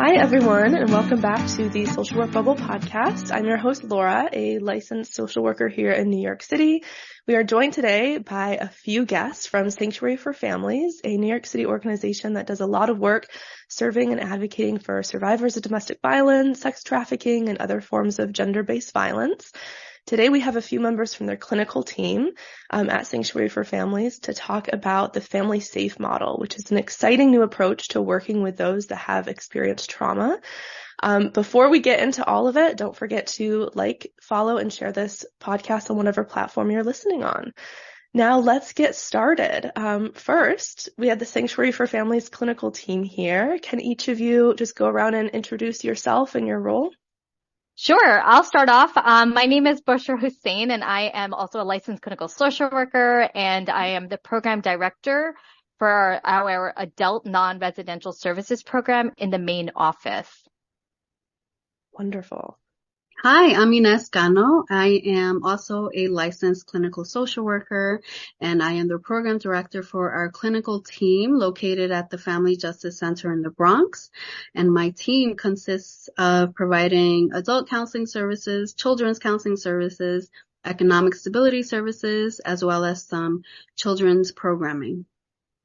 Hi, everyone, and welcome back to the Social Work Bubble podcast. I'm your host, Laura, a licensed social worker here in New York City. We are joined today by a few guests from Sanctuary for Families, a New York City organization that does a lot of work serving and advocating for survivors of domestic violence, sex trafficking, and other forms of gender-based violence. Today, we have a few members from their clinical team at Sanctuary for Families to talk about the Family Safe model, which is an exciting new approach to working with those that have experienced trauma. Before we get into all of it, don't forget to like, follow, and share this podcast on whatever platform you're listening on. Now, let's get started. First, we have the Sanctuary for Families clinical team here. Can each of you just go around and introduce yourself and your role? Sure. I'll start off. My name is Bushra Husain, and I am also a licensed clinical social worker, and I am the program director for our adult non-residential services program in the main office. Wonderful. Hi, I'm Ines Cano. I am also a licensed clinical social worker, and I am the program director for our clinical team located at the Family Justice Center in the Bronx. And my team consists of providing adult counseling services, children's counseling services, economic stability services, as well as some children's programming.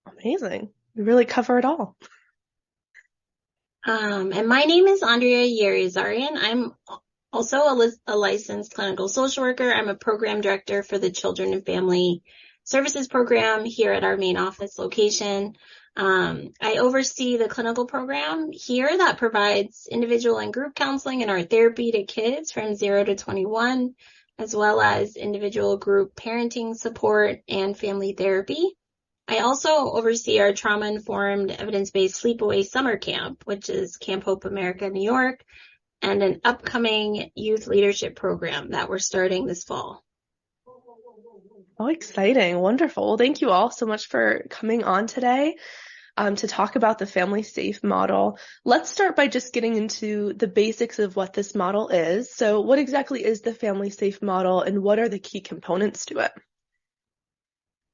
Amazing. We really cover it all. And my name is Andrea Yeriazarian. I'm also a licensed clinical social worker. I'm a program director for the Children and Family Services program here at our main office location. I oversee the clinical program here that provides individual and group counseling and art therapy to kids from 0 to 21, as well as individual group parenting support and family therapy. I also oversee our trauma-informed, evidence-based sleepaway summer camp, which is Camp Hope America, New York, and an upcoming youth leadership program that we're starting this fall. Oh, exciting. Wonderful. Well, thank you all so much for coming on today to talk about the Family Safe model. Let's start by just getting into the basics of what this model is. So what exactly is the Family Safe model, and what are the key components to it?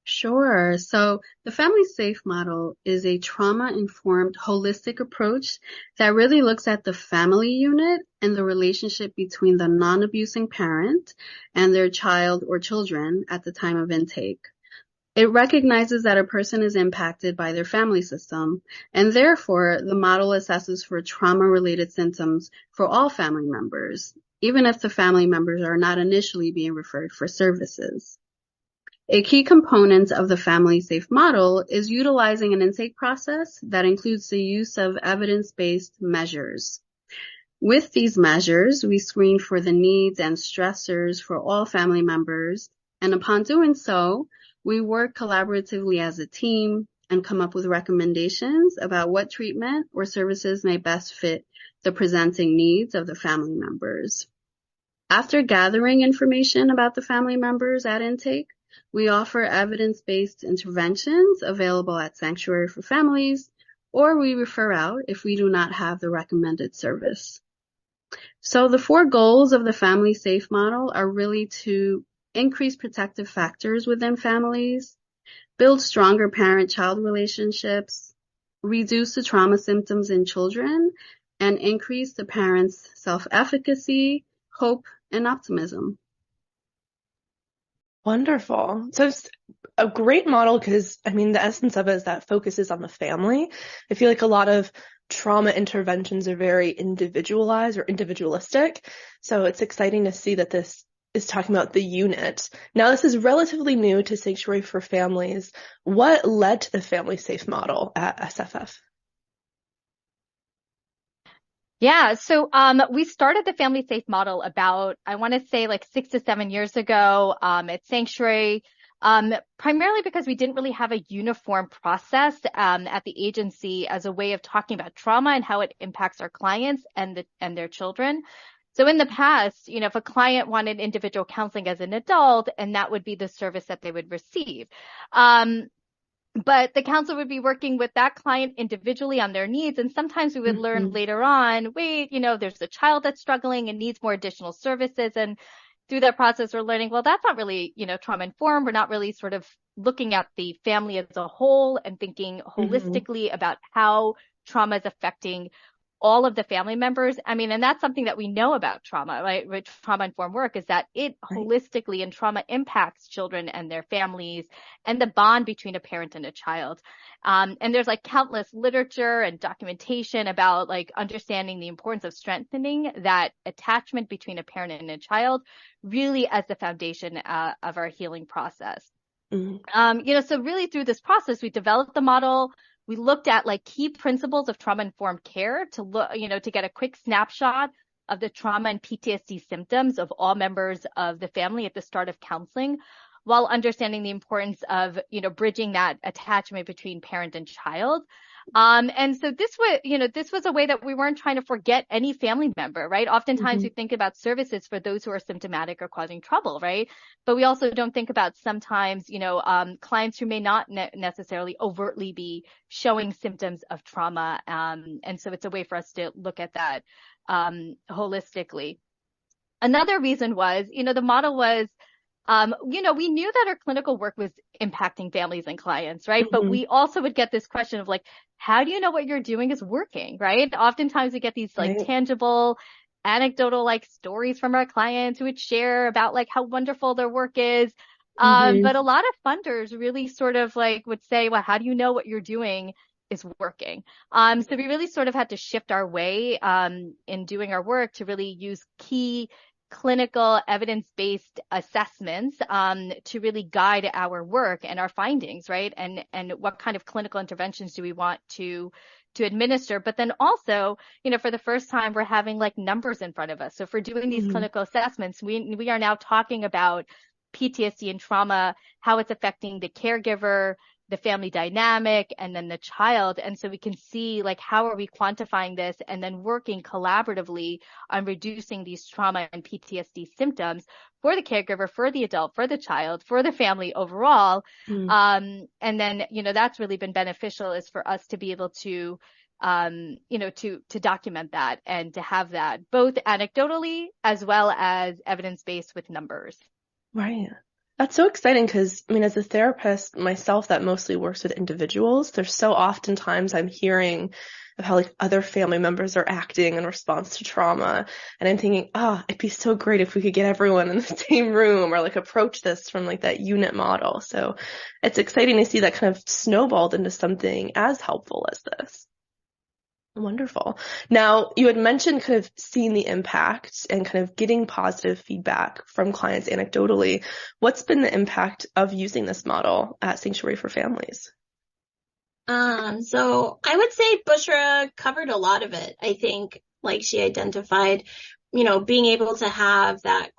Sure. So the Family Safe model is a trauma-informed, holistic approach that really looks at the family unit and the relationship between the non-abusing parent and their child or children at the time of intake. It recognizes that a person is impacted by their family system, and therefore the model assesses for trauma-related symptoms for all family members, even if the family members are not initially being referred for services. A key component of the Family Safe model is utilizing an intake process that includes the use of evidence-based measures. With these measures, we screen for the needs and stressors for all family members, and upon doing so, we work collaboratively as a team and come up with recommendations about what treatment or services may best fit the presenting needs of the family members. After gathering information about the family members at intake, we offer evidence-based interventions available at Sanctuary for Families, or we refer out if we do not have the recommended service. So the 4 goals of the Family Safe model are really to increase protective factors within families, build stronger parent-child relationships, reduce the trauma symptoms in children, and increase the parents' self-efficacy, hope, and optimism. Wonderful. So it's a great model because, the essence of it is that focuses on the family. I feel like a lot of trauma interventions are very individualized or individualistic. So it's exciting to see that this is talking about the unit. Now, this is relatively new to Sanctuary for Families. What led to the Family Safe model at SFF? Yeah. So, we started the Family Safe model about, I want to say 6 to 7 years ago, at Sanctuary, primarily because we didn't really have a uniform process, at the agency as a way of talking about trauma and how it impacts our clients and their children. So in the past, if a client wanted individual counseling as an adult, and that would be the service that they would receive. But the counselor would be working with that client individually on their needs. And sometimes we would learn later on, wait, there's a child that's struggling and needs more additional services. And through that process, we're learning, well, that's not really, trauma informed. We're not really sort of looking at the family as a whole and thinking holistically about how trauma is affecting all of the family members. I mean, and that's something that we know about trauma, right? With trauma-informed work is that it holistically and trauma impacts children and their families and the bond between a parent and a child. And there's like countless literature and documentation about like understanding the importance of strengthening that attachment between a parent and a child really as the foundation of our healing process. So really through this process, we developed the model. We looked at like key principles of trauma-informed care to look, to get a quick snapshot of the trauma and PTSD symptoms of all members of the family at the start of counseling, while understanding the importance of, bridging that attachment between parent and child. And so this was a way that we weren't trying to forget any family member, right? Oftentimes we think about services for those who are symptomatic or causing trouble, right? But we also don't think about sometimes, clients who may not necessarily overtly be showing symptoms of trauma. And so it's a way for us to look at that, holistically. Another reason was, the model was, we knew that our clinical work was impacting families and clients, right? But we also would get this question of like, how do you know what you're doing is working, right? Oftentimes we get these like tangible, anecdotal like stories from our clients who would share about like how wonderful their work is. But a lot of funders really sort of like would say, well, how do you know what you're doing is working? So we really sort of had to shift our way, in doing our work to really use key clinical evidence-based assessments to really guide our work and our findings, right? And what kind of clinical interventions do we want to administer? But then also, for the first time, we're having like numbers in front of us. So if we're doing these clinical assessments, we are now talking about PTSD and trauma, how it's affecting the caregiver, the family dynamic, and then the child. And so we can see like, how are we quantifying this and then working collaboratively on reducing these trauma and PTSD symptoms for the caregiver, for the adult, for the child, for the family overall. And then, that's really been beneficial is for us to be able to, to document that and to have that both anecdotally as well as evidence-based with numbers. Right. That's so exciting because, as a therapist myself that mostly works with individuals, there's so oftentimes I'm hearing of how like other family members are acting in response to trauma. And I'm thinking, it'd be so great if we could get everyone in the same room or like approach this from like that unit model. So it's exciting to see that kind of snowballed into something as helpful as this. Wonderful. Now, you had mentioned kind of seeing the impact and kind of getting positive feedback from clients anecdotally. What's been the impact of using this model at Sanctuary for Families? So I would say Bushra covered a lot of it. I think, like she identified, being able to have that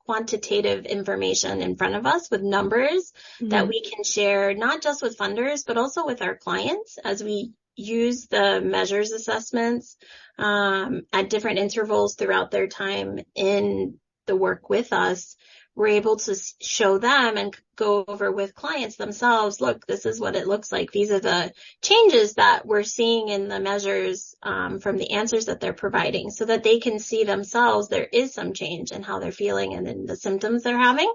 quantitative information in front of us with numbers that we can share, not just with funders, but also with our clients as we use the measures assessments at different intervals throughout their time in the work with us. We're able to show them and go over with clients themselves, look, this is what it looks like. These are the changes that we're seeing in the measures from the answers that they're providing so that they can see themselves there is some change in how they're feeling and in the symptoms they're having.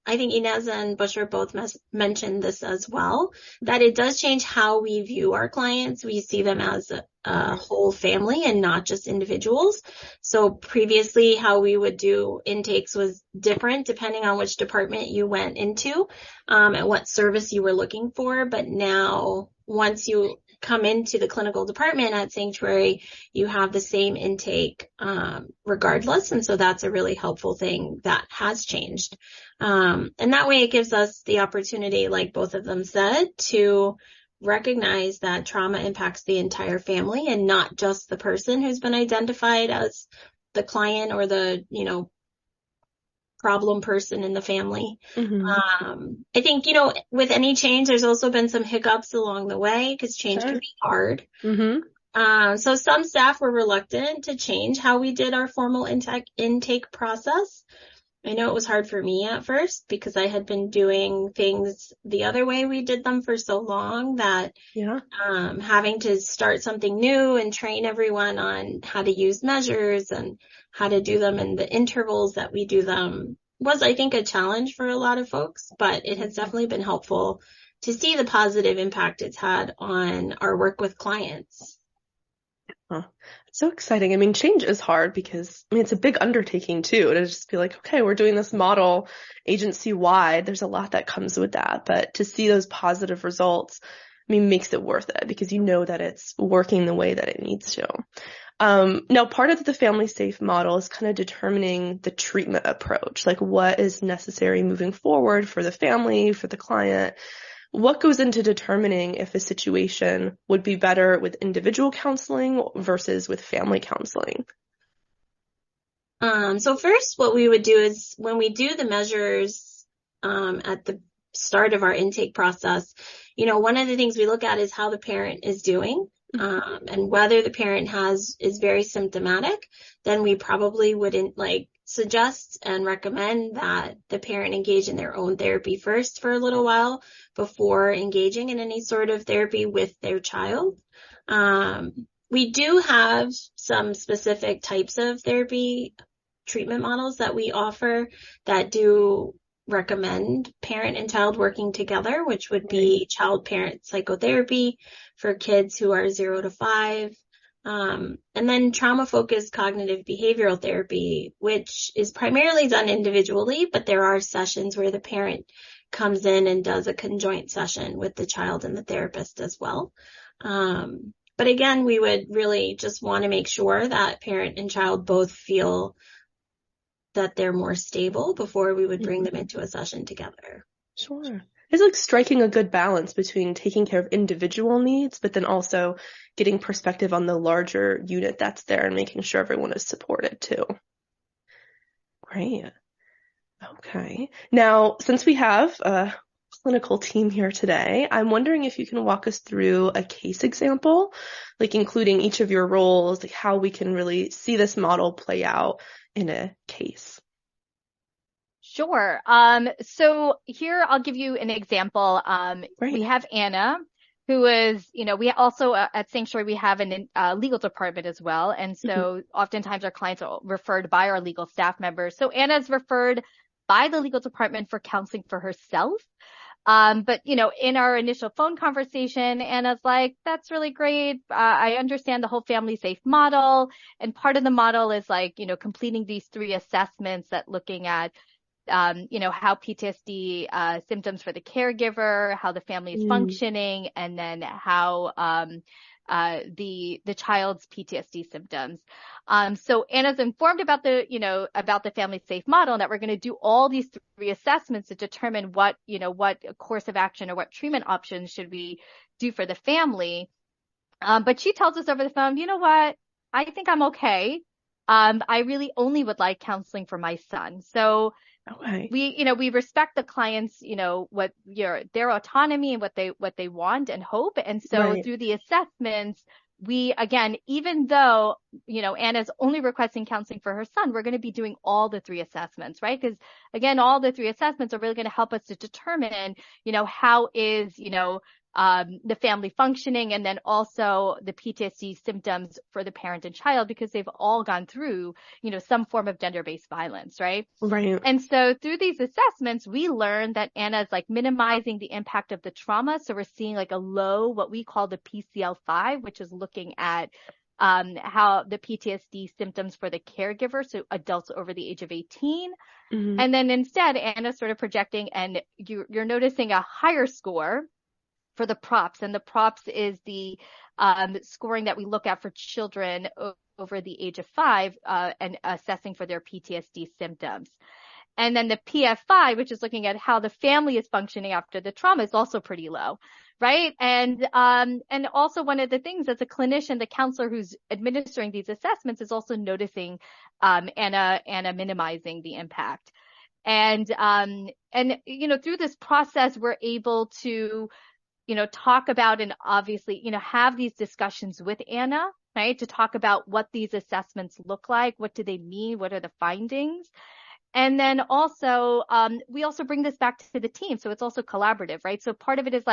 I think Ines and Bushra both mentioned this as well, that it does change how we view our clients. We see them as a whole family and not just individuals. So previously, how we would do intakes was different depending on which department you went into and what service you were looking for. But now, once you come into the clinical department at Sanctuary, you have the same intake regardless. And so that's a really helpful thing that has changed. And that way it gives us the opportunity, like both of them said, to recognize that trauma impacts the entire family and not just the person who's been identified as the client or the, problem person in the family. I think, with any change, there's also been some hiccups along the way because change can be hard. So some staff were reluctant to change how we did our formal intake process. I know it was hard for me at first because I had been doing things the other way we did them for so long that having to start something new and train everyone on how to use measures and how to do them in the intervals that we do them was, I think, a challenge for a lot of folks, but it has definitely been helpful to see the positive impact it's had on our work with clients. Huh. It's so exciting. I mean, change is hard because, I mean, it's a big undertaking too, to just be like, okay, we're doing this model agency-wide. There's a lot that comes with that. But to see those positive results, I mean, makes it worth it because you know that it's working the way that it needs to. Now, part of the family safe model is kind of determining the treatment approach, like what is necessary moving forward for the family, for the client. What goes into determining if a situation would be better with individual counseling versus with family counseling? So first, what we would do is when we do the measures at the start of our intake process, one of the things we look at is how the parent is doing. And whether the parent is very symptomatic, then we probably wouldn't suggest and recommend that the parent engage in their own therapy first for a little while before engaging in any sort of therapy with their child. We do have some specific types of therapy treatment models that we offer that do recommend parent and child working together, which would be child-parent psychotherapy for kids who are 0 to 5. And then trauma-focused cognitive behavioral therapy, which is primarily done individually, but there are sessions where the parent comes in and does a conjoint session with the child and the therapist as well. But again, we would really just want to make sure that parent and child both feel that they're more stable before we would bring them into a session together. Sure. It's like striking a good balance between taking care of individual needs, but then also getting perspective on the larger unit that's there and making sure everyone is supported too. Great. Okay. Now, since we have a clinical team here today, I'm wondering if you can walk us through a case example, like including each of your roles, like how we can really see this model play out in a case. Sure. So here I'll give you an example. We have Anna, who is, we also at Sanctuary, we have a legal department as well. And so oftentimes our clients are referred by our legal staff members. So Anna's referred by the legal department for counseling for herself. But, in our initial phone conversation, Anna's like, that's really great. I understand the whole family safe model. And part of the model is completing these 3 assessments that looking at, how PTSD symptoms for the caregiver, how the family is functioning, and then how the child's PTSD symptoms. So Anna's informed about the family safe model, and that we're going to do all these 3 assessments to determine what course of action or what treatment options should we do for the family. But she tells us over the phone, you know what? I think I'm okay. I really only would like counseling for my son. So we respect the clients, their autonomy and what they want and hope. And so through the assessments, we, again, even though, Anna's only requesting counseling for her son, we're going to be doing all the 3 assessments, right? Because again, all the 3 assessments are really going to help us to determine, how is, the family functioning, and then also the PTSD symptoms for the parent and child, because they've all gone through, some form of gender-based violence, right? Right. And so through these assessments, we learned that Anna's minimizing the impact of the trauma. So we're seeing a low, what we call the PCL5, which is looking at how the PTSD symptoms for the caregiver, so adults over the age of 18. And then instead, Anna's sort of projecting, and you're noticing a higher score for the PROPS, and the PROPS is the scoring that we look at for children over the age of 5 and assessing for their PTSD symptoms. And then the PF5, which is looking at how the family is functioning after the trauma, is also pretty low, right? And also one of the things as a clinician, the counselor who's administering these assessments is also noticing Anna minimizing the impact. And through this process, we're able to talk about and obviously, have these discussions with Anna, right? To talk about what these assessments look like. What do they mean? What are the findings? And then also, we also bring this back to the team. So it's also collaborative, right? So part of it is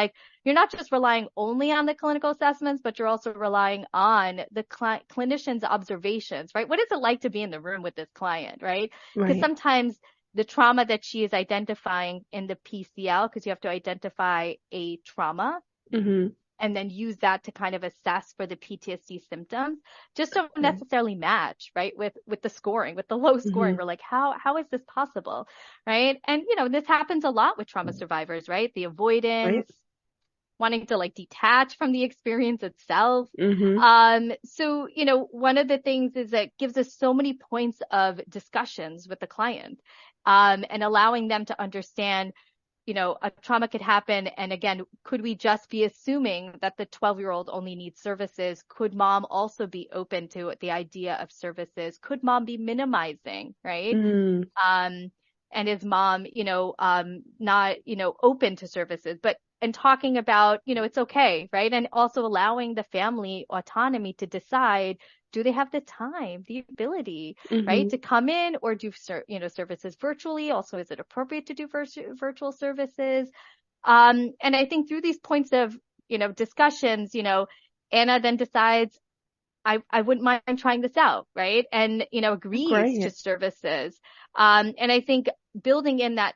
you're not just relying only on the clinical assessments, but you're also relying on the clinician's observations, right? What is it like to be in the room with this client, right? Because sometimes the trauma that she is identifying in the PCL, because you have to identify a trauma and then use that to kind of assess for the PTSD symptoms, just don't necessarily match, right, with the scoring, with the low scoring. We're like, how is this possible, right? And, this happens a lot with trauma survivors, right? The avoidance, wanting to like detach from the experience itself. So, one of the things is that it gives us so many points of discussions with the client, and allowing them to understand, a trauma could happen. And again, could we just be assuming that the 12-year-old only needs services? Could mom also be open to the idea of services? Could mom be minimizing, right? And is mom, not, open to services, and talking about, it's okay, right? And also allowing the family autonomy to decide, do they have the time, the ability, right, to come in or do, services virtually? Also, is it appropriate to do virtual services? And I think through these points of, discussions, Anna then decides, I wouldn't mind trying this out, right? And, agrees to services. And I think building in that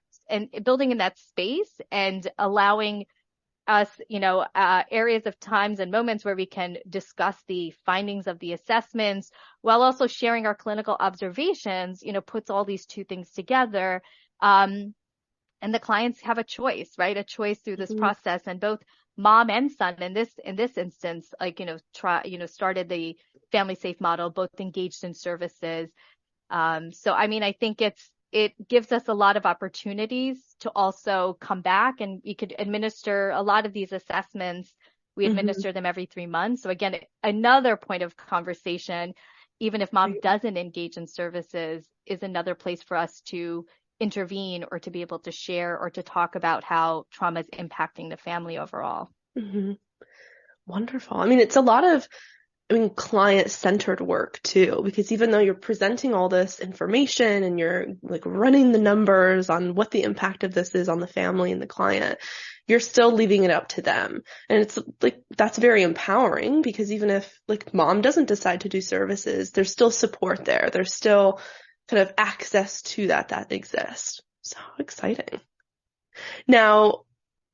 space and allowing us, areas of times and moments where we can discuss the findings of the assessments while also sharing our clinical observations, puts all these two things together. And the clients have a choice, right? A choice through this process, and both mom and son in this instance, like, started the family safe model, both engaged in services. So, I mean, I think it gives us a lot of opportunities to also come back, and we could administer a lot of these assessments. We administer them every 3 months. So again, another point of conversation, even if mom doesn't engage in services, is another place for us to intervene or to be able to share or to talk about how trauma is impacting the family overall. Wonderful. I mean, it's a lot of client-centered work too, because even though you're presenting all this information and you're like running the numbers on what the impact of this is on the family and the client, you're still leaving it up to them. And it's like, that's very empowering, because even if like mom doesn't decide to do services, there's still support there. There's still kind of access to that exists. So exciting. Now,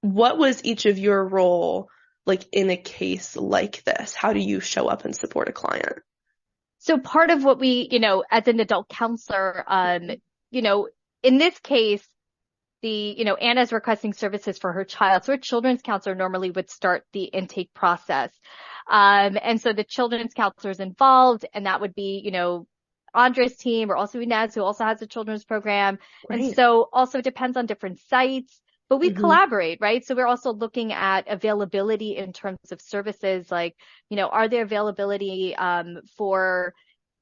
what was each of your role like in a case like this? How do you show up and support a client? So part of what we, as an adult counselor, in this case, Anna's requesting services for her child. So a children's counselor normally would start the intake process. And so the children's counselor is involved, and that would be, Andrea's team, or also Ines, who also has a children's program. And so also it depends on different sites. But we collaborate, right? So we're also looking at availability in terms of services, like, are there availability for,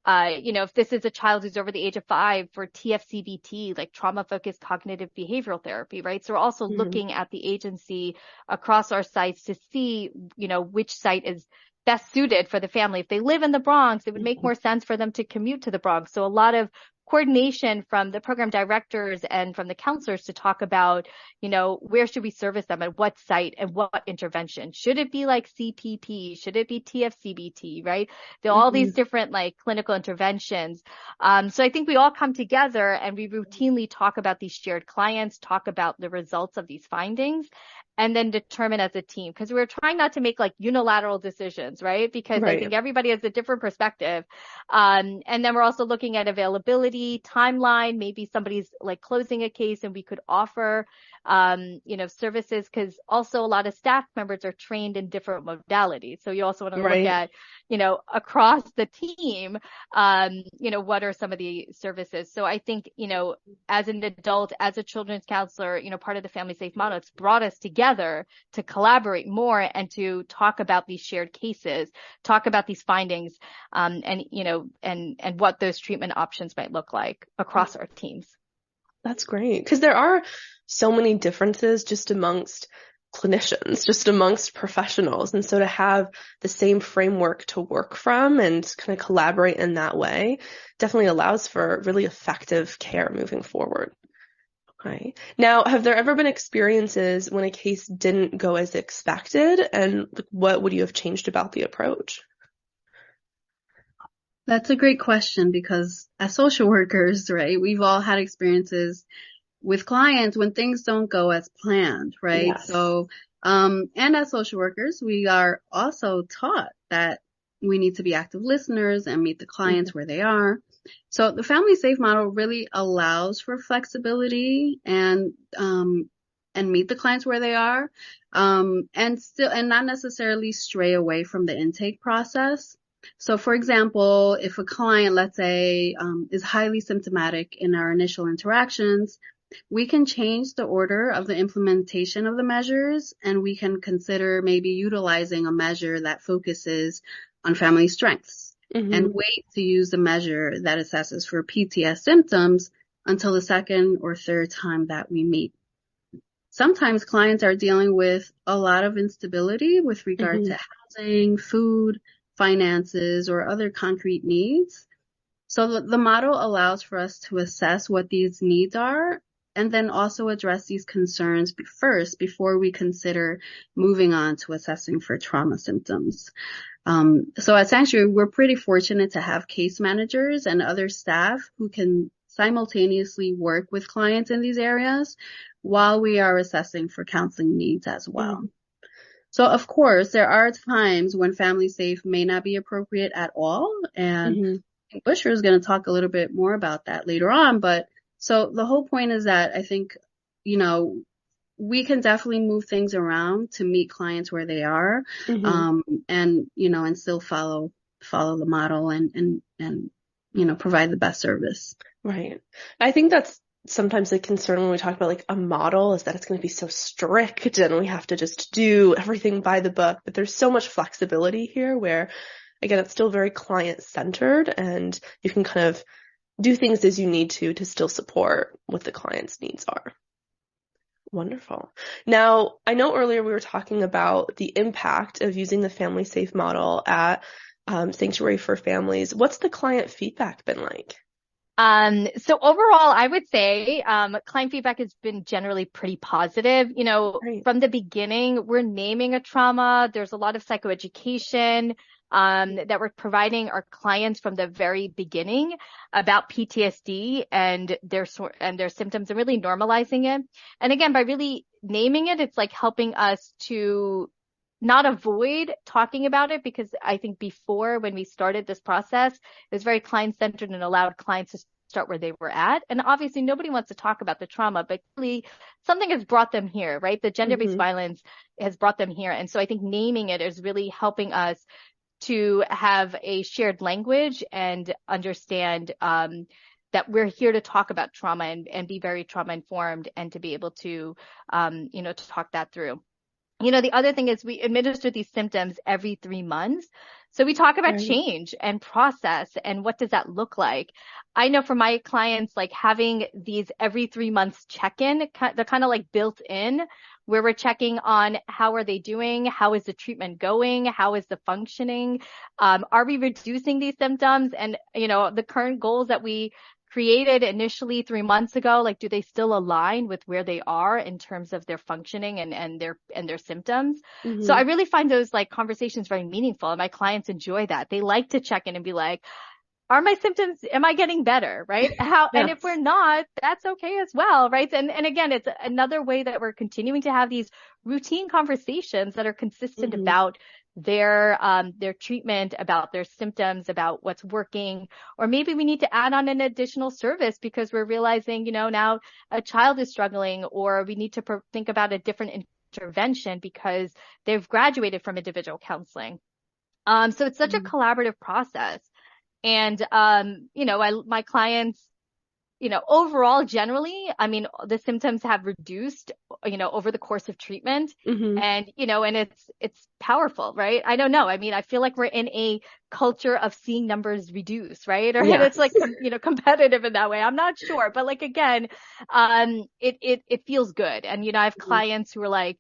if this is a child who's over the age of 5, for TFCBT, like trauma-focused cognitive behavioral therapy, right? So we're also looking at the agency across our sites to see, which site is best suited for the family. If they live in the Bronx, it would make more sense for them to commute to the Bronx. So a lot of coordination from the program directors and from the counselors to talk about, where should we service them, at what site, and what intervention? Should it be like CPP? Should it be TFCBT, right? There are all these different like clinical interventions. So I think we all come together and we routinely talk about these shared clients, talk about the results of these findings, and then determine as a team, because we're trying not to make like unilateral decisions, right? Because I think everybody has a different perspective. And then we're also looking at availability, timeline, maybe somebody's like closing a case and we could offer, services, because also a lot of staff members are trained in different modalities. So you also want to look at, across the team, what are some of the services? So I think, as an adult, as a children's counselor, part of the family safe model, it's brought us together to collaborate more and to talk about these shared cases, talk about these findings, and what those treatment options might look like across our teams. That's great, because there are so many differences just amongst clinicians, just amongst professionals. And so to have the same framework to work from and kind of collaborate in that way definitely allows for really effective care moving forward. Okay. Now, have there ever been experiences when a case didn't go as expected, and what would you have changed about the approach? That's a great question because as social workers, right, we've all had experiences with clients when things don't go as planned, right? Yes. So, and as social workers, we are also taught that we need to be active listeners and meet the clients where they are. So the family safe model really allows for flexibility and meet the clients where they are, and not necessarily stray away from the intake process. So for example, if a client, let's say, is highly symptomatic in our initial interactions, we can change the order of the implementation of the measures, and we can consider maybe utilizing a measure that focuses on family strengths and wait to use the measure that assesses for PTS symptoms until the second or third time that we meet. Sometimes clients are dealing with a lot of instability with regard to housing, food, finances, or other concrete needs. So the model allows for us to assess what these needs are and then also address these concerns first before we consider moving on to assessing for trauma symptoms. So at Sanctuary, we're pretty fortunate to have case managers and other staff who can simultaneously work with clients in these areas while we are assessing for counseling needs as well. So of course, there are times when family safe may not be appropriate at all. And I think Bushra is going to talk a little bit more about that later on. But so the whole point is that I think, we can definitely move things around to meet clients where they are, and still follow the model and provide the best service. Right. I think that's sometimes a concern when we talk about like a model, is that it's going to be so strict and we have to just do everything by the book. But there's so much flexibility here where, again, it's still very client centered and you can kind of do things as you need to still support what the client's needs are. Wonderful. Now, I know earlier we were talking about the impact of using the family safe model at Sanctuary for Families. What's the client feedback been like? So overall, I would say, client feedback has been generally pretty positive. From the beginning, we're naming a trauma. There's a lot of psychoeducation, that we're providing our clients from the very beginning about PTSD and their symptoms and really normalizing it. And again, by really naming it, it's like helping us to not avoid talking about it, because I think before, when we started this process, it was very client-centered and allowed clients to start where they were at. And obviously nobody wants to talk about the trauma, but really something has brought them here, right? The gender-based violence has brought them here. And so I think naming it is really helping us to have a shared language and understand that we're here to talk about trauma and be very trauma informed, and to be able to, to talk that through. The other thing is we administer these symptoms every 3 months. So we talk about change and process and what does that look like. I know for my clients, like having these every 3 months check-in, they're kind of like built in, where we're checking on how are they doing? How is the treatment going? How is the functioning? Are we reducing these symptoms? And, the current goals that we created initially 3 months ago, like, do they still align with where they are in terms of their functioning and their symptoms? So I really find those like conversations very meaningful, and my clients enjoy that. They like to check in and be like, are my symptoms, am I getting better? Right? And if we're not, that's okay as well. Right. And again, it's another way that we're continuing to have these routine conversations that are consistent about their treatment, about their symptoms, about what's working, or maybe we need to add on an additional service because we're realizing, now a child is struggling, or we need to think about a different intervention because they've graduated from individual counseling. So it's such a collaborative process. And, my clients, overall, generally, I mean, the symptoms have reduced, over the course of treatment, and, and it's powerful, right? I don't know. I mean, I feel like we're in a culture of seeing numbers reduce, right? Or it's like, competitive in that way. I'm not sure, but like, again, it feels good. And, I have clients who are like,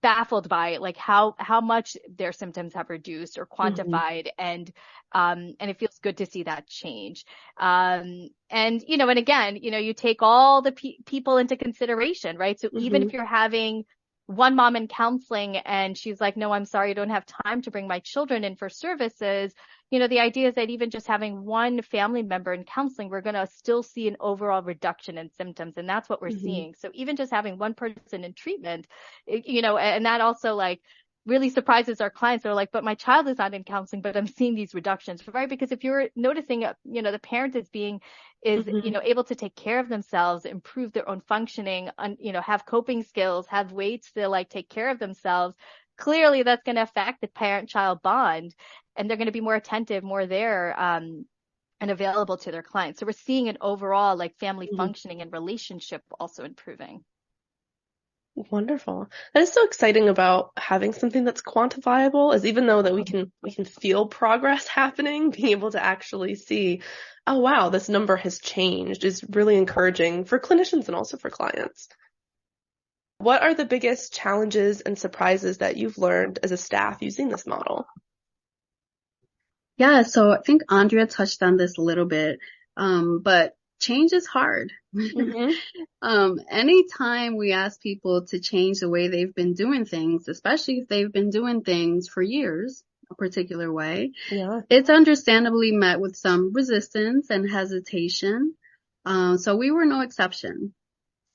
baffled by like how much their symptoms have reduced or quantified. And it feels good to see that change. And again, you take all the people into consideration, right? So even if you're having one mom in counseling and she's like, no, I'm sorry, I don't have time to bring my children in for services. The idea is that even just having one family member in counseling, we're going to still see an overall reduction in symptoms. And that's what we're seeing. So even just having one person in treatment, and that also like really surprises our clients. They're like, but my child is not in counseling, but I'm seeing these reductions, right? Because if you're noticing, the parent is able to take care of themselves, improve their own functioning, have coping skills, have ways to like take care of themselves, clearly that's going to affect the parent-child bond, and they're going to be more attentive, more there, and available to their clients. So we're seeing an overall like family functioning and relationship also improving. Wonderful. That is so exciting about having something that's quantifiable, is even though that we can feel progress happening, being able to actually see, oh wow, this number has changed, is really encouraging for clinicians and also for clients. What are the biggest challenges and surprises that you've learned as a staff using this model? Yeah, so I think Andrea touched on this a little bit, but change is hard. Anytime we ask people to change the way they've been doing things, especially if they've been doing things for years, a particular way, it's understandably met with some resistance and hesitation. So we were no exception.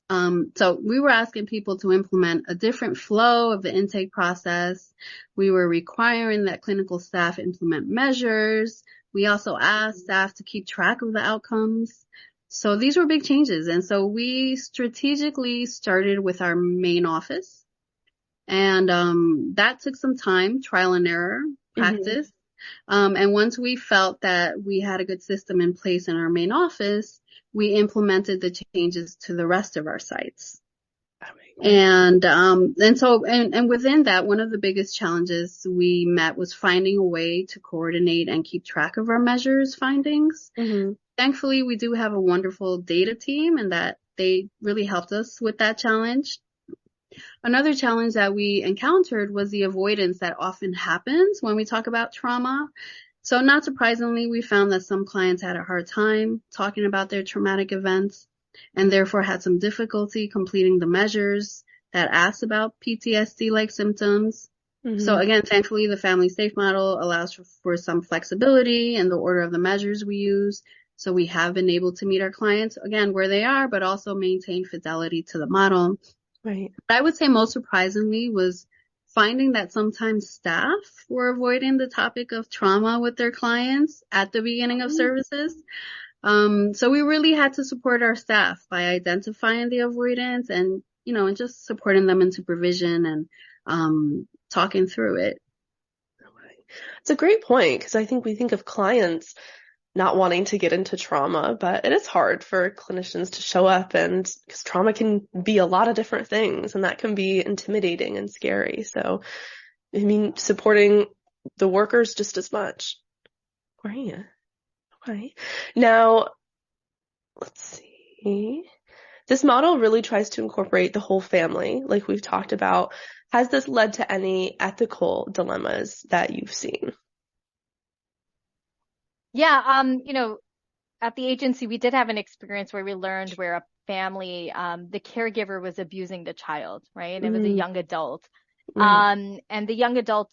So we were asking people to implement a different flow of the intake process. We were requiring that clinical staff implement measures. We also asked staff to keep track of the outcomes. So these were big changes. And so we strategically started with our main office. And that took some time, trial and error, practice. And once we felt that we had a good system in place in our main office, we implemented the changes to the rest of our sites. And within that, one of the biggest challenges we met was finding a way to coordinate and keep track of our measures findings. Thankfully, we do have a wonderful data team, and that they really helped us with that challenge. Another challenge that we encountered was the avoidance that often happens when we talk about trauma. So not surprisingly, we found that some clients had a hard time talking about their traumatic events and therefore had some difficulty completing the measures that asked about PTSD-like symptoms. So again, thankfully, the Family Safe model allows for some flexibility in the order of the measures we use. So we have been able to meet our clients, again, where they are, but also maintain fidelity to the model. Right. What I would say most surprisingly was finding that sometimes staff were avoiding the topic of trauma with their clients at the beginning of services. So we really had to support our staff by identifying the avoidance and, and just supporting them in supervision and talking through it. It's a great point, because I think we think of clients not wanting to get into trauma, but it is hard for clinicians to show up, and because trauma can be a lot of different things, and that can be intimidating and scary. So, I mean, supporting the workers just as much. Great. Okay. Now, let's see. This model really tries to incorporate the whole family, like we've talked about. Has this led to any ethical dilemmas that you've seen? Yeah, at the agency, we did have an experience where we learned where a family, the caregiver was abusing the child, right? And it was a young adult. And the young adult,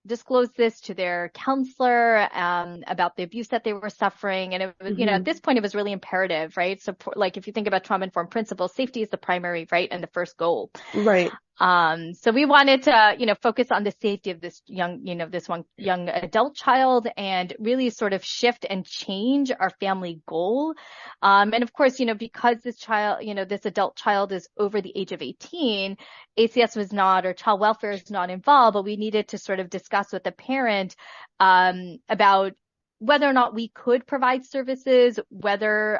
disclosed this to their counselor, about the abuse that they were suffering. And it was, at this point, it was really imperative, right? So like, if you think about trauma-informed principles, safety is the primary, right? And the first goal. Right. So we wanted to, focus on the safety of this young, this one young adult child, and really sort of shift and change our family goal. And of course, because this child, this adult child is over the age of 18, ACS was not, or child welfare is not involved, but we needed to sort of discuss with the parent, about whether or not we could provide services, whether,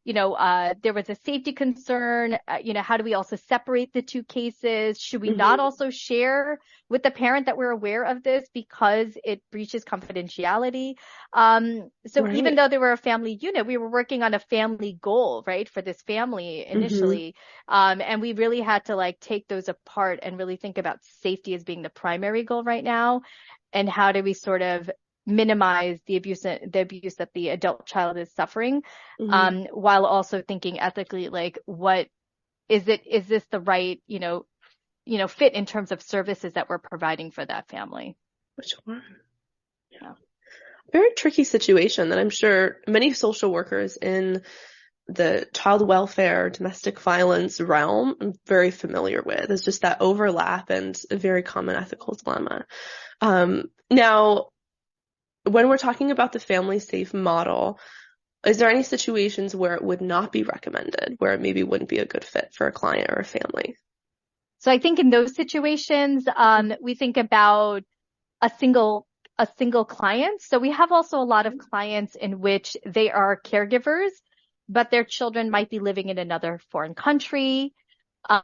there was a safety concern, how do we also separate the two cases? Should we not also share with the parent that we're aware of this because it breaches confidentiality? Even though they were a family unit, we were working on a family goal, right, for this family initially. And we really had to take those apart and really think about safety as being the primary goal right now. And how do we sort of minimize the abuse that the adult child is suffering, while also thinking ethically, what is this the right, fit in terms of services that we're providing for that family. Which one? Yeah. Very tricky situation that I'm sure many social workers in the child welfare, domestic violence realm I'm very familiar with. It's just that overlap and a very common ethical dilemma. Now, when we're talking about the family safe model, is there any situations where it would not be recommended, where it maybe wouldn't be a good fit for a client or a family? So I think in those situations, we think about a single client. So we have also a lot of clients in which they are caregivers, but their children might be living in another foreign country.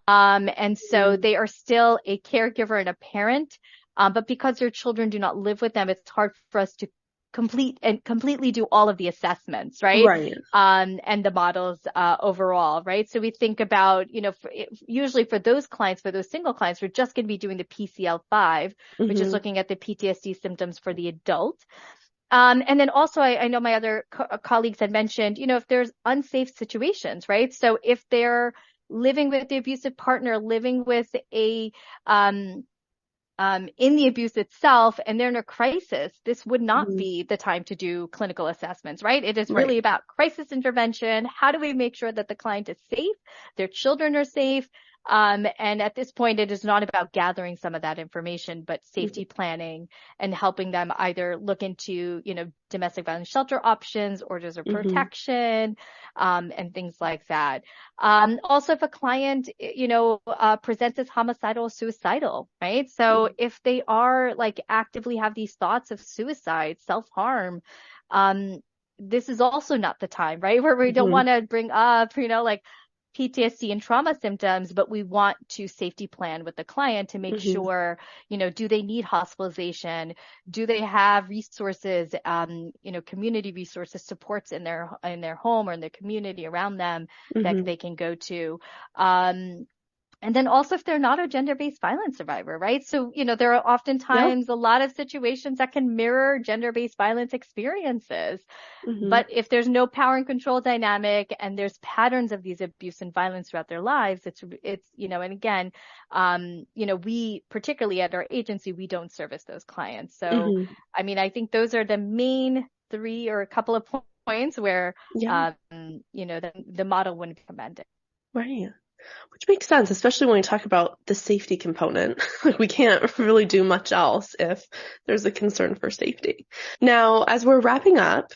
And so they are still a caregiver and a parent. But because their children do not live with them, it's hard for us to completely do all of the assessments, right? Right. And the models, overall, right? So we think about, usually for those clients, for those single clients, we're just going to be doing the PCL5, which is looking at the PTSD symptoms for the adult. And then also I know my other colleagues had mentioned, if there's unsafe situations, right? So if they're living with the abusive partner, living with a, in the abuse itself, and they're in a crisis, this would not be the time to do clinical assessments, right? It is really about crisis intervention. How do we make sure that the client is safe, their children are safe? And at this point, it is not about gathering some of that information, but safety planning and helping them either look into, domestic violence shelter options, orders of protection, and things like that. Also, if a client, presents as homicidal or suicidal, right? So if they are actively have these thoughts of suicide, self-harm, this is also not the time, right? Where we don't want to bring up, PTSD and trauma symptoms, but we want to safety plan with the client to make sure, do they need hospitalization? Do they have resources, community resources, supports in their home or in their community around them that they can go to? And then also if they're not a gender-based violence survivor, right? So, there are oftentimes a lot of situations that can mirror gender-based violence experiences. But if there's no power and control dynamic and there's patterns of these abuse and violence throughout their lives, it's, and again, we, particularly at our agency, we don't service those clients. So, I think those are the main three or a couple of points where, the model wouldn't be recommended. Right. Which makes sense, especially when we talk about the safety component. We can't really do much else if there's a concern for safety. Now, as we're wrapping up,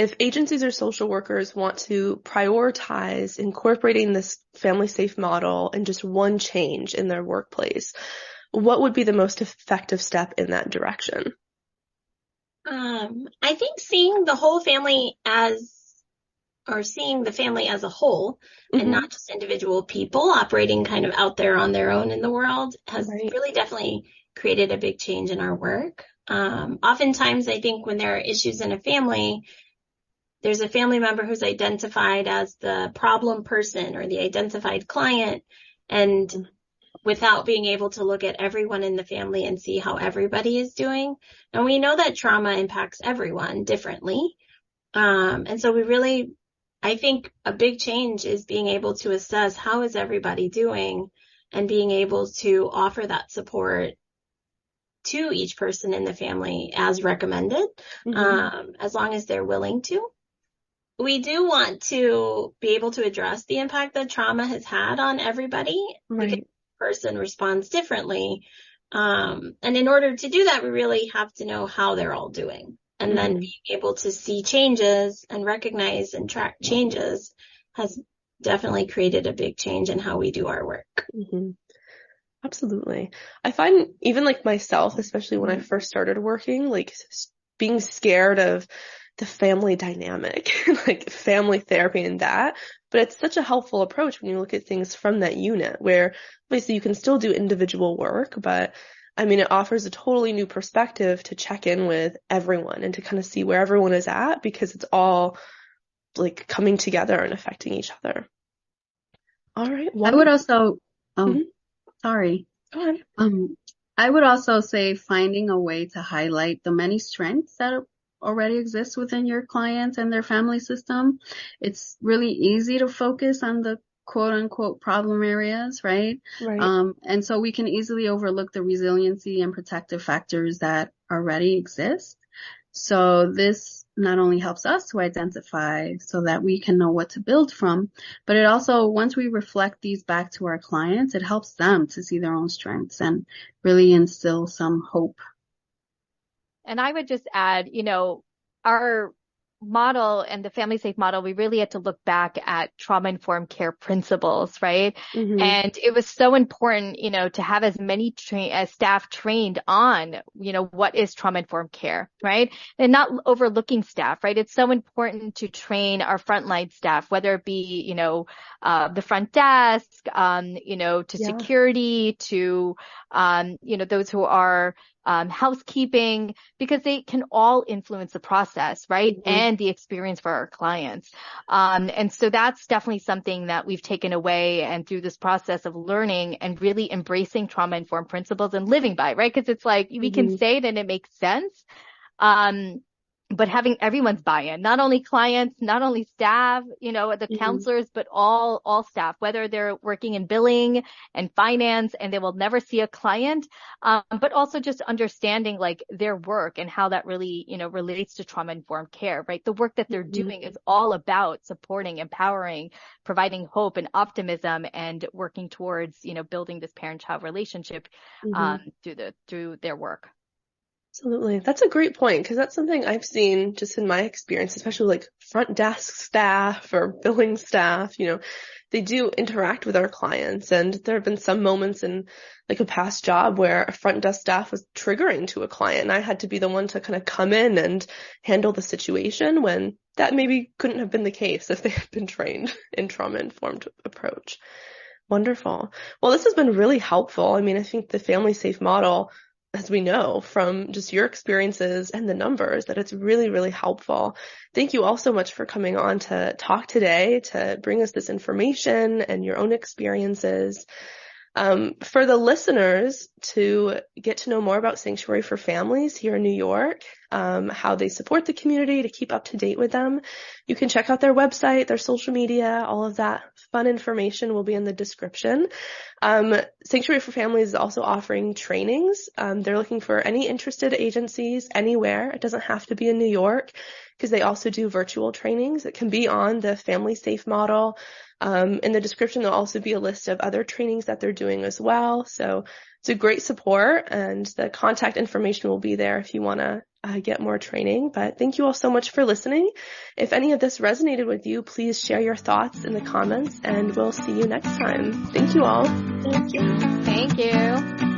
if agencies or social workers want to prioritize incorporating this family safe model and just one change in their workplace, what would be the most effective step in that direction? I think seeing the family as a whole and not just individual people operating kind of out there on their own in the world has really definitely created a big change in our work. Oftentimes I think when there are issues in a family, there's a family member who's identified as the problem person or the identified client, and without being able to look at everyone in the family and see how everybody is doing. And we know that trauma impacts everyone differently. And so I think a big change is being able to assess how is everybody doing and being able to offer that support to each person in the family as recommended, as long as they're willing to. We do want to be able to address the impact that trauma has had on everybody because each person responds differently. And in order to do that, we really have to know how they're all doing. And then being able to see changes and recognize and track changes has definitely created a big change in how we do our work. Absolutely. I find even myself, especially when I first started working, being scared of the family dynamic, family therapy and that. But it's such a helpful approach when you look at things from that unit where obviously you can still do individual work, but it offers a totally new perspective to check in with everyone and to kind of see where everyone is at because it's all coming together and affecting each other. All right. I would also, sorry. Go ahead. I would also say finding a way to highlight the many strengths that already exist within your clients and their family system. It's really easy to focus on the quote unquote problem areas, right? Right. And so we can easily overlook the resiliency and protective factors that already exist. So this not only helps us to identify so that we can know what to build from, but it also, once we reflect these back to our clients, it helps them to see their own strengths and really instill some hope. And I would just add, our model and the family safe model, we really had to look back at trauma-informed care principles, right? Mm-hmm. And it was so important, to have as many as staff trained on, what is trauma-informed care, right? And not overlooking staff, right? It's so important to train our frontline staff, whether it be, the front desk, to security, to, those who are housekeeping, because they can all influence the process, right? Mm-hmm. And the experience for our clients. And so that's definitely something that we've taken away, and through this process of learning and really embracing trauma-informed principles and living by, right? Because it's like, we can say it and it makes sense. But having everyone's buy-in, not only clients, not only staff, the counselors, but all staff, whether they're working in billing and finance and they will never see a client, but also just understanding like their work and how that really, relates to trauma-informed care, right? The work that they're doing is all about supporting, empowering, providing hope and optimism, and working towards, building this parent-child relationship, through their work. Absolutely. That's a great point, because that's something I've seen just in my experience, especially like front desk staff or billing staff, they do interact with our clients. And there have been some moments in like a past job where a front desk staff was triggering to a client, and I had to be the one to kind of come in and handle the situation, when that maybe couldn't have been the case if they had been trained in trauma-informed approach. Wonderful. Well, this has been really helpful. I mean, I think the family safe model, as we know from just your experiences and the numbers, that it's really, really helpful. Thank you all so much for coming on to talk today, to bring us this information and your own experiences. For the listeners to get to know more about Sanctuary for Families here in New York, how they support the community, to keep up to date with them, you can check out their website, their social media. All of that fun information will be in the description. Sanctuary for Families is also offering trainings. They're looking for any interested agencies anywhere. It doesn't have to be in New York, because they also do virtual trainings. It can be on the family safe model. In the description, there'll also be a list of other trainings that they're doing as well. So it's a great support, and the contact information will be there if you want to get more training. But thank you all so much for listening. If any of this resonated with you, please share your thoughts in the comments, and we'll see you next time. Thank you all. Thank you. Thank you.